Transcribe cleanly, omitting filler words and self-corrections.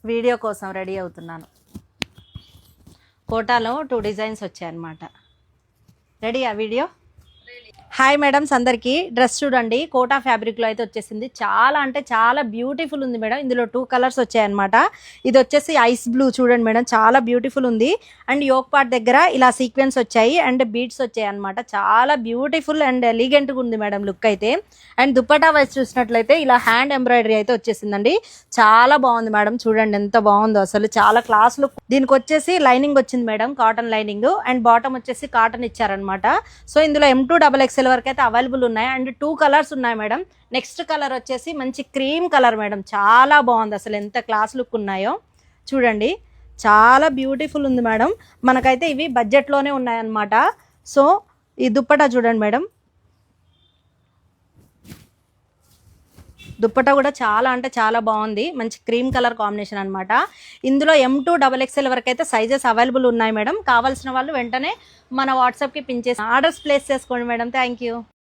Video కోసం ready అవుతున్నాను. కోటాలో 2 డిజైన్స్ వచ్చాయన్నమాట. రెడీయా వీడియో? హాయ్ మేడమ్స్ అందరికీ. డ్రెస్ చూడండి, కోటా ఫ్యాబ్రిక్లో అయితే వచ్చేసింది. చాలా అంటే చాలా బ్యూటిఫుల్ ఉంది మేడం. ఇందులో 2 కలర్స్ వచ్చాయన్నమాట. ఇది వచ్చేసి ఐస్ బ్లూ చూడండి మేడం, చాలా బ్యూటిఫుల్ ఉంది. అండ్ యోక్ పార్ట్ దగ్గర ఇలా సీక్వెన్స్ వచ్చాయి అండ్ బీడ్స్ వచ్చాయి అనమాట. చాలా బ్యూటిఫుల్ అండ్ ఎలిగెంట్గా ఉంది మేడం లుక్ అయితే. అండ్ దుప్పటా వైస్ చూసినట్లయితే ఇలా హ్యాండ్ ఎంబ్రాయిడరీ అయితే వచ్చేసిందండి. చాలా బాగుంది మేడం, చూడండి ఎంత బాగుందో అసలు, చాలా క్లాస్ లుక్. దీనికి వచ్చేసి లైనింగ్ వచ్చింది madam, cotton lining. And bottom వచ్చేసి కాటన్ ఇచ్చారనమాట. సో ఇందులో M2XXL వరకు అయితే అవైలబుల్ ఉన్నాయి. అండ్ 2 కలర్స్ ఉన్నాయి మేడం. నెక్స్ట్ కలర్ వచ్చేసి మంచి క్రీమ్ కలర్ మేడం, చాలా బాగుంది అసలు, ఎంత క్లాస్ లుక్ ఉన్నాయో చూడండి. చాలా బ్యూటిఫుల్ ఉంది మేడం. మనకైతే ఇవి బడ్జెట్లోనే ఉన్నాయన్నమాట. సో ఈ దుప్పటా చూడండి మేడం, దుప్పటా కూడా చాలా అంటే చాలా బాగుంది. మంచి క్రీమ్ కలర్ కాంబినేషన్ అనమాట. ఇందులో M2XXL వరకు అయితే సైజెస్ అవైలబుల్ ఉన్నాయి మేడం. కావాల్సిన వాళ్ళు వెంటనే మన వాట్సాప్కి పిన్ చేసి ఆర్డర్స్ ప్లేస్ చేసుకోండి మేడం. Thank you.